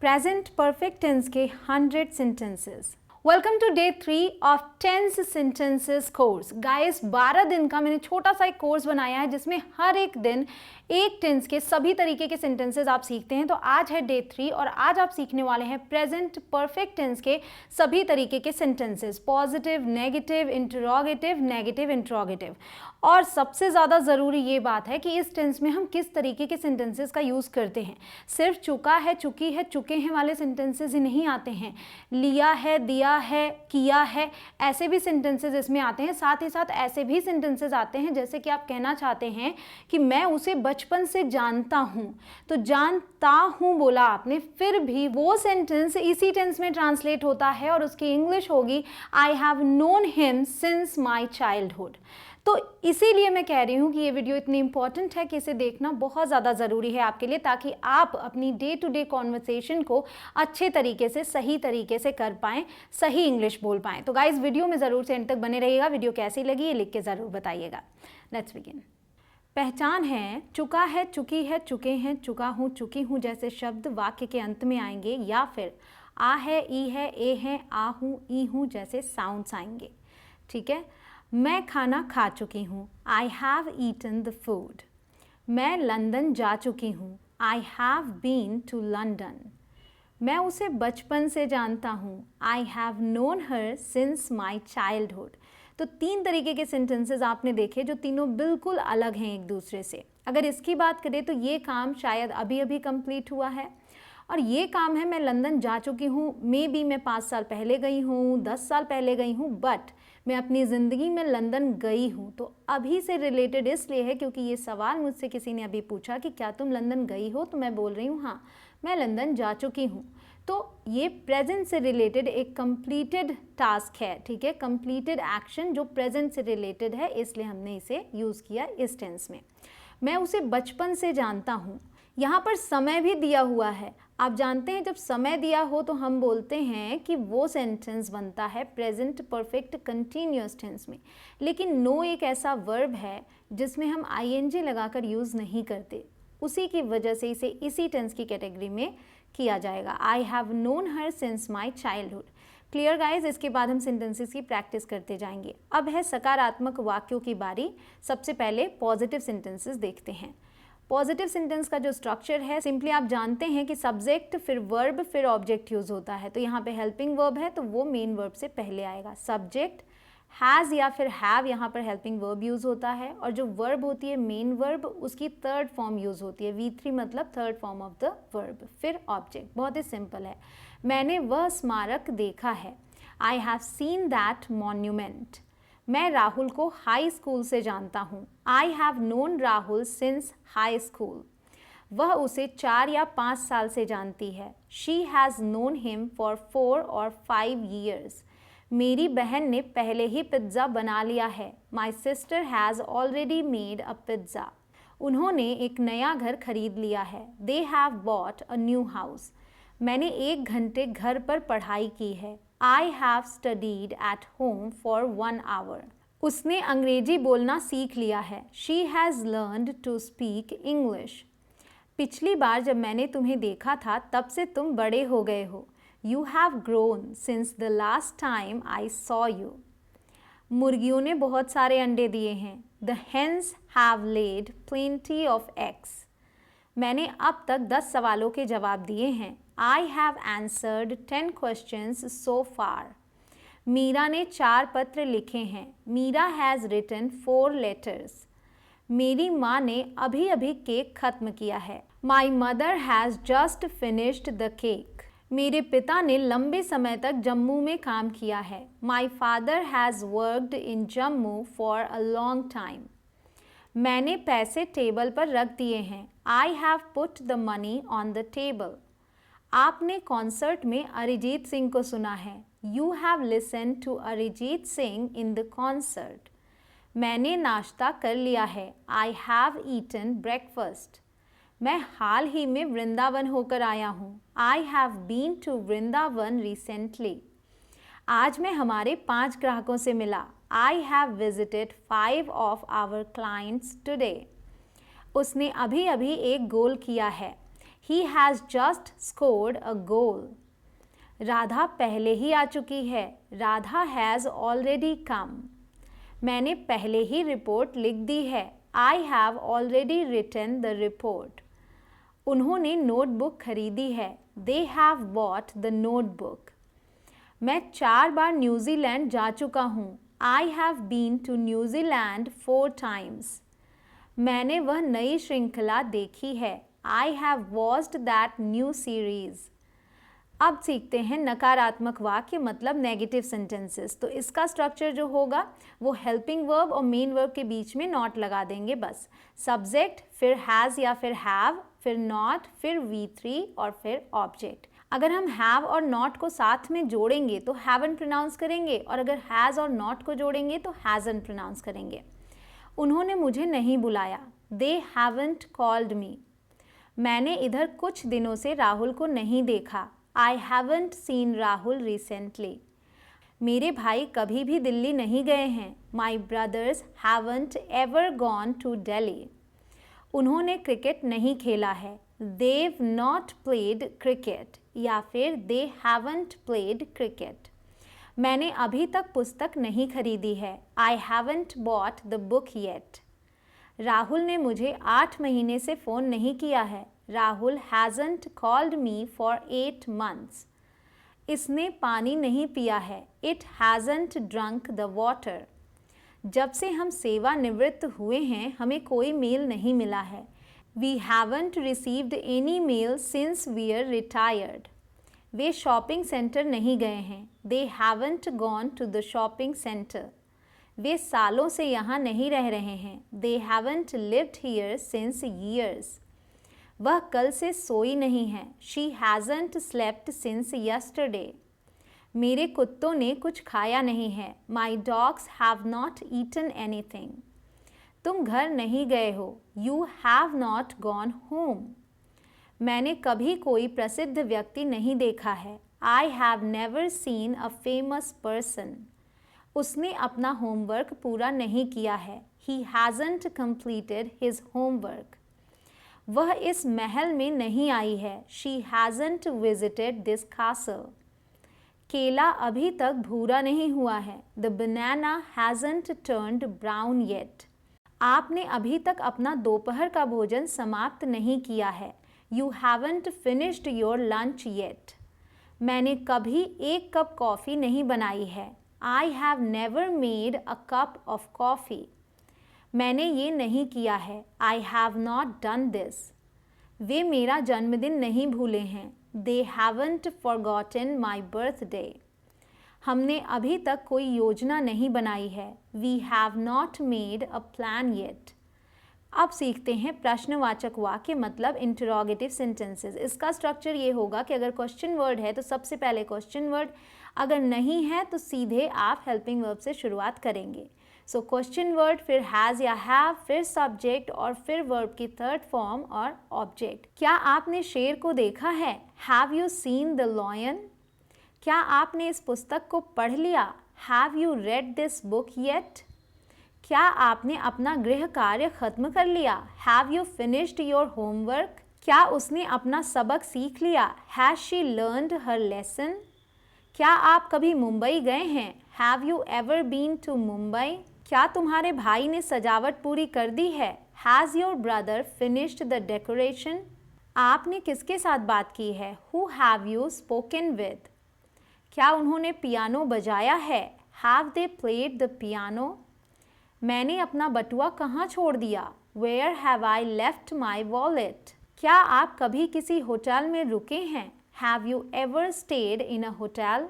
Present perfect tense के 100 sentences. Welcome to day 3 of tense sentences course. Guys 12 दिन का मैंने छोटा सा एक कोर्स बनाया है जिसमें हर एक दिन एक टेंस के सभी तरीके के सेंटेंसेस आप सीखते हैं। तो आज है डे 3 और आज आप सीखने वाले हैं प्रेजेंट परफेक्ट टेंस के सभी तरीके के sentences, positive, negative, interrogative, negative, interrogative. और सबसे ज़्यादा ज़रूरी ये बात है कि इस टेंस में हम किस तरीके के सेंटेंसेस का यूज़ करते हैं। सिर्फ चुका है, चुकी है, चुके हैं वाले सेंटेंसेस ही नहीं आते हैं, लिया है, दिया है, किया है, ऐसे भी सेंटेंसेस इसमें आते हैं। साथ ही साथ ऐसे भी सेंटेंसेस आते हैं जैसे कि आप कहना चाहते हैं कि मैं उसे बचपन से जानता हूँ, तो जानता हूँ बोला आपने, फिर भी वो सेंटेंस इसी टेंस में ट्रांसलेट होता है और उसकी इंग्लिश होगी आई have known him since my childhood. तो इसीलिए मैं कह रही हूँ कि ये वीडियो इतनी इंपॉर्टेंट है कि इसे देखना बहुत ज़्यादा ज़रूरी है आपके लिए, ताकि आप अपनी डे टू डे कॉन्वर्सेशन को अच्छे तरीके से, सही तरीके से कर पाएँ, सही इंग्लिश बोल पाएँ। तो गाइस वीडियो में ज़रूर से एंड तक बने रहिएगा। वीडियो कैसी लगी ये लिख के ज़रूर बताइएगा। Let's begin. पहचान है, चुका है, चुकी है, चुके हैं, चुका हूँ, चुकी हूँ जैसे शब्द वाक्य के अंत में आएंगे, या फिर आ है, ई है, ए है, आ हूँ, ई हूँ जैसे साउंड्स आएंगे। ठीक है। मैं खाना खा चुकी हूँ, I have eaten the food. मैं लंदन जा चुकी हूँ, I have been to London. मैं उसे बचपन से जानता हूँ, I have known her since my childhood. तो 3 तरीके के सेंटेंसेस आपने देखे जो तीनों बिल्कुल अलग हैं एक दूसरे से। अगर इसकी बात करें तो ये काम शायद अभी अभी कंप्लीट हुआ है, और ये काम है मैं लंदन जा चुकी हूँ, मे बी मैं 5 साल पहले गई हूँ, 10 साल पहले गई हूँ, बट मैं अपनी ज़िंदगी में लंदन गई हूँ। तो अभी से रिलेटेड इसलिए है क्योंकि ये सवाल मुझसे किसी ने अभी पूछा कि क्या तुम लंदन गई हो, तो मैं बोल रही हूँ हाँ मैं लंदन जा चुकी हूँ। तो ये प्रेजेंट से रिलेटेड एक कंप्लीटेड टास्क है। ठीक है, कंप्लीटेड एक्शन जो प्रेजेंट से रिलेटेड है, इसलिए हमने इसे यूज़ किया इस टेंस में। मैं उसे बचपन से जानता हूँ, यहाँ पर समय भी दिया हुआ है। आप जानते हैं जब समय दिया हो तो हम बोलते हैं कि वो सेंटेंस बनता है प्रेजेंट परफेक्ट कंटिन्यूअस टेंस में। लेकिन नो एक ऐसा वर्ब है जिसमें हम आईएनजी लगाकर यूज़ नहीं करते, उसी की वजह से इसे इसी टेंस की कैटेगरी में किया जाएगा। आई have known her since my childhood. Clear guys. इसके बाद हम सेंटेंसेस की प्रैक्टिस करते जाएंगे। अब है सकारात्मक वाक्यों की बारी। सबसे पहले पॉजिटिव सेंटेंसेस देखते हैं। पॉजिटिव सेंटेंस का जो स्ट्रक्चर है, सिंपली आप जानते हैं कि सब्जेक्ट फिर वर्ब फिर ऑब्जेक्ट यूज होता है। तो यहाँ पे हेल्पिंग वर्ब है तो वो मेन वर्ब से पहले आएगा। सब्जेक्ट हैज़ या फिर हैव, यहाँ पर हेल्पिंग वर्ब यूज होता है, और जो वर्ब होती है मेन वर्ब, उसकी थर्ड फॉर्म यूज होती है, V3 मतलब third form of the verb, फिर ऑब्जेक्ट। बहुत ही सिंपल है। मैंने वह स्मारक देखा है, I have seen that monument. मैं राहुल को हाई स्कूल से जानता हूँ, I have known Rahul since high school. वह उसे 4 या 5 साल से जानती है, she has known him for 4 और 5 years। मेरी बहन ने पहले ही पिज्ज़ा बना लिया है, my sister has already made a pizza. उन्होंने एक नया घर खरीद लिया है, they have bought a new house. मैंने 1 घंटे घर पर पढ़ाई की है, I have studied at home for 1 hour। उसने अंग्रेजी बोलना सीख लिया है, She has learned to speak English। पिछली बार जब मैंने तुम्हें देखा था तब से तुम बड़े हो गए हो, You have grown since the last time I saw you। मुर्गियों ने बहुत सारे अंडे दिए हैं, The hens have laid plenty of eggs। मैंने अब तक 10 सवालों के जवाब दिए हैं, I have answered 10 questions so far। Meera ने 4 पत्र लिखे हैं, मीरा has written 4 letters। मेरी माँ ने अभी अभी केक खत्म किया है, My mother has just finished the cake। मेरे पिता ने लंबे समय तक जम्मू में काम किया है, My father has worked in Jammu for a long time। मैंने पैसे टेबल पर रख दिए हैं, I have put the money on the table। आपने कॉन्सर्ट में अरिजीत सिंह को सुना है, You have listened to Arijit Singh in the concert। मैंने नाश्ता कर लिया है, I have eaten breakfast। मैं हाल ही में वृंदावन होकर आया हूँ, I have been to Vrindavan recently। आज मैं हमारे 5 ग्राहकों से मिला, I have visited 5 of our clients today। उसने अभी अभी एक गोल किया है, He has just scored a goal. Radha पहले ही आ चुकी है. Radha has already come. मैंने पहले ही रिपोर्ट लिख दी है. I have already written the report. उन्होंने नोटबुक खरीदी है. They have bought the notebook. मैं 4 बार न्यूजीलैंड जा चुका हूँ. I have been to New Zealand 4 times. मैंने वह नई श्रृंखला देखी है. I have watched that new series. अब सीखते हैं नकारात्मक वाक्य मतलब नेगेटिव सेंटेंसेस. तो इसका स्ट्रक्चर जो होगा वो हेल्पिंग वर्ब और मेन वर्ब के बीच में नॉट लगा देंगे बस. सब्जेक्ट, फिर हैज़ या फिर हैव, फिर नॉट, फिर V3 और फिर ऑब्जेक्ट. अगर हम हैव और नॉट को साथ में जोड़ेंगे तो हैवंट प्रोनाउंस करेंगे और अगर हैज़ और नॉट को जोड़ेंगे तो हैज़ंट प्रोनाउंस करेंगे. उन्होंने मुझे नहीं बुलाया. They haven't called me. मैंने इधर कुछ दिनों से राहुल को नहीं देखा. I haven't seen Rahul recently. मेरे भाई कभी भी दिल्ली नहीं गए हैं. My brothers haven't ever gone to Delhi. उन्होंने क्रिकेट नहीं खेला है. They've not played cricket या फिर they haven't played cricket. मैंने अभी तक पुस्तक नहीं खरीदी है. I haven't bought the book yet. Rahul ने मुझे 8 महीने से फ़ोन नहीं किया है. Rahul hasn't called me for 8 months. इसने पानी नहीं पिया है. It hasn't drunk the water. जब से हम सेवानिवृत्त हुए हैं हमें कोई मेल नहीं मिला है. We haven't received any mail since we're retired. Way shopping centre नहीं गए हैं. They haven't gone to the shopping center. वे सालों से यहाँ नहीं रह रहे हैं. They haven't lived here since years. वह कल से सोई नहीं है. She hasn't slept since yesterday. मेरे कुत्तों ने कुछ खाया नहीं है. My dogs have not eaten anything. तुम घर नहीं गए हो. You have not gone home. मैंने कभी कोई प्रसिद्ध व्यक्ति नहीं देखा है. I have never seen a famous person. उसने अपना होमवर्क पूरा नहीं किया है. He hasn't completed his homework. वह इस महल में नहीं आई है. She hasn't visited this castle. केला अभी तक भूरा नहीं हुआ है. The banana hasn't turned brown yet. आपने अभी तक अपना दोपहर का भोजन समाप्त नहीं किया है. You haven't finished your lunch yet. मैंने कभी 1 कप कॉफ़ी नहीं बनाई है. I have never made a cup of coffee. मैंने ये नहीं किया है. I have not done this. वे मेरा जन्मदिन नहीं भूले हैं. They haven't forgotten my birthday. हमने अभी तक कोई योजना नहीं बनाई है. We have not made a plan yet. अब सीखते हैं प्रश्नवाचक वाक्य मतलब इंटरोगेटिव सेंटेंसेस. इसका स्ट्रक्चर ये होगा कि अगर क्वेश्चन वर्ड है तो सबसे पहले क्वेश्चन वर्ड, अगर नहीं है तो सीधे आप हेल्पिंग वर्ब से शुरुआत करेंगे. सो क्वेश्चन वर्ड, फिर हैज़ या हैव, फिर सब्जेक्ट और फिर वर्ब की थर्ड फॉर्म और ऑब्जेक्ट. क्या आपने शेर को देखा है? Have you seen the lion? क्या आपने इस पुस्तक को पढ़ लिया? Have you read this book yet? क्या आपने अपना गृह कार्य खत्म कर लिया? Have you finished your homework? क्या उसने अपना सबक सीख लिया? Has she learned her lesson? क्या आप कभी मुंबई गए हैं? Have you ever been to Mumbai? क्या तुम्हारे भाई ने सजावट पूरी कर दी है? Has your brother finished the decoration? आपने किसके साथ बात की है? Who have you spoken with? क्या उन्होंने पियानो बजाया है? Have they played the piano? मैंने अपना बटुआ कहाँ छोड़ दिया? Where have I left my wallet? क्या आप कभी किसी होटल में रुके हैं? Have you ever stayed in a hotel?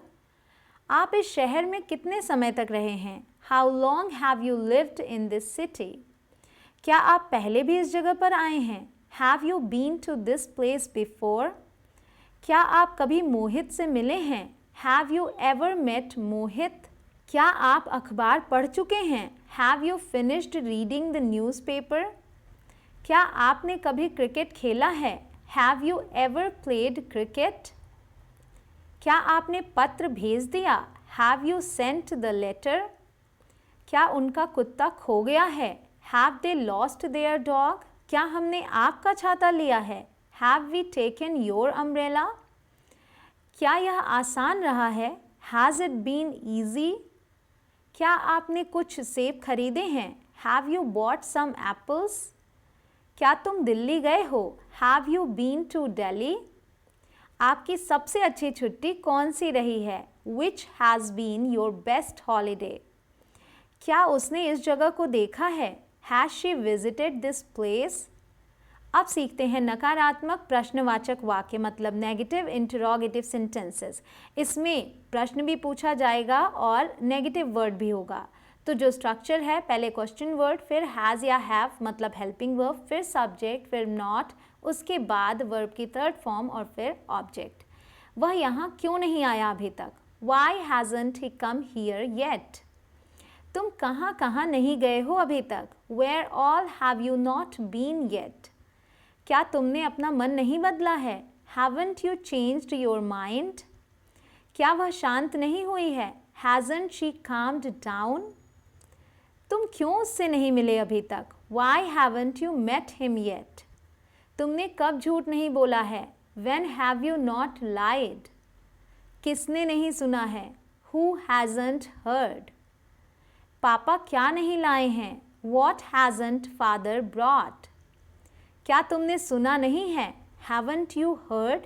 आप इस शहर में कितने समय तक रहे हैं? How long have you lived in this city? क्या आप पहले भी इस जगह पर आए हैं? Have you been to this place before? क्या आप कभी मोहित से मिले हैं? Have you ever met Mohit? क्या आप अखबार पढ़ चुके हैं? Have you finished reading the newspaper? क्या आपने कभी क्रिकेट खेला है? Have you ever played cricket? क्या आपने पत्र भेज दिया? Have you sent the letter? क्या उनका कुत्ता खो गया है? Have they lost their dog? क्या हमने आपका छाता लिया है? Have we taken your umbrella? क्या यह आसान रहा है? Has it been easy? क्या आपने कुछ सेब खरीदे हैं? Have you bought some apples? क्या तुम दिल्ली गए हो? Have you been to Delhi? आपकी सबसे अच्छी छुट्टी कौन सी रही है? Which has been your best holiday? क्या उसने इस जगह को देखा है? Has she visited this place? अब सीखते हैं नकारात्मक प्रश्नवाचक वाक्य मतलब नेगेटिव इंटरोगेटिव सेंटेंसेस। इसमें प्रश्न भी पूछा जाएगा और नेगेटिव वर्ड भी होगा। तो जो स्ट्रक्चर है, पहले क्वेश्चन वर्ड, फिर हैज़ या हैव मतलब हेल्पिंग वर्ब, फिर सब्जेक्ट, फिर नॉट, उसके बाद वर्ब की थर्ड फॉर्म और फिर ऑब्जेक्ट। वह यहाँ क्यों नहीं आया अभी तक? Why hasn't he come here yet? तुम कहाँ कहाँ नहीं गए हो अभी तक? Where all have you not been yet? क्या तुमने अपना मन नहीं बदला है? Haven't you changed your mind? क्या वह शांत नहीं हुई है? Hasn't she calmed down? तुम क्यों उससे नहीं मिले अभी तक? Why haven't you met him yet? तुमने कब झूठ नहीं बोला है? When have you not lied? किसने नहीं सुना है? Who hasn't heard? पापा क्या नहीं लाए हैं? What hasn't father brought? क्या तुमने सुना नहीं है? Haven't you heard?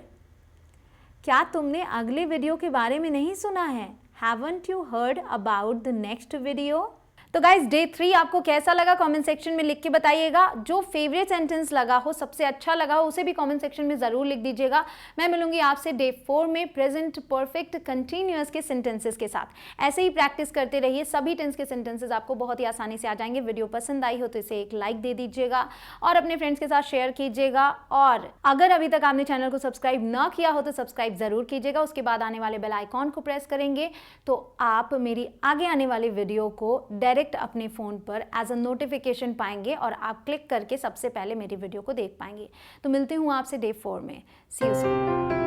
क्या तुमने अगले वीडियो के बारे में नहीं सुना है? Haven't you heard about the next video? तो गाइज डे 3 आपको कैसा लगा कमेंट सेक्शन में लिख के बताइएगा। जो फेवरेट सेंटेंस लगा हो, सबसे अच्छा लगा हो, उसे भी कमेंट सेक्शन में ज़रूर लिख दीजिएगा। मैं मिलूंगी आपसे डे 4 में प्रेजेंट परफेक्ट कंटिन्यूअस के सेंटेंसेस के साथ। ऐसे ही प्रैक्टिस करते रहिए, सभी टेंस के सेंटेंसेस आपको बहुत ही आसानी से आ जाएंगे। वीडियो पसंद आई हो तो इसे एक लाइक दे दीजिएगा और अपने फ्रेंड्स के साथ शेयर कीजिएगा। और अगर अभी तक आपने चैनल को सब्सक्राइब ना किया हो तो सब्सक्राइब ज़रूर कीजिएगा। उसके बाद आने वाले बेल आइकॉन को प्रेस करेंगे तो आप मेरी आगे आने वाली वीडियो को डायरेक्ट अपने फ़ोन पर एज अ नोटिफिकेशन पाएंगे और आप क्लिक करके सबसे पहले मेरी वीडियो को देख पाएंगे। तो मिलती हूँ आपसे डे 4 में। सी यू सून।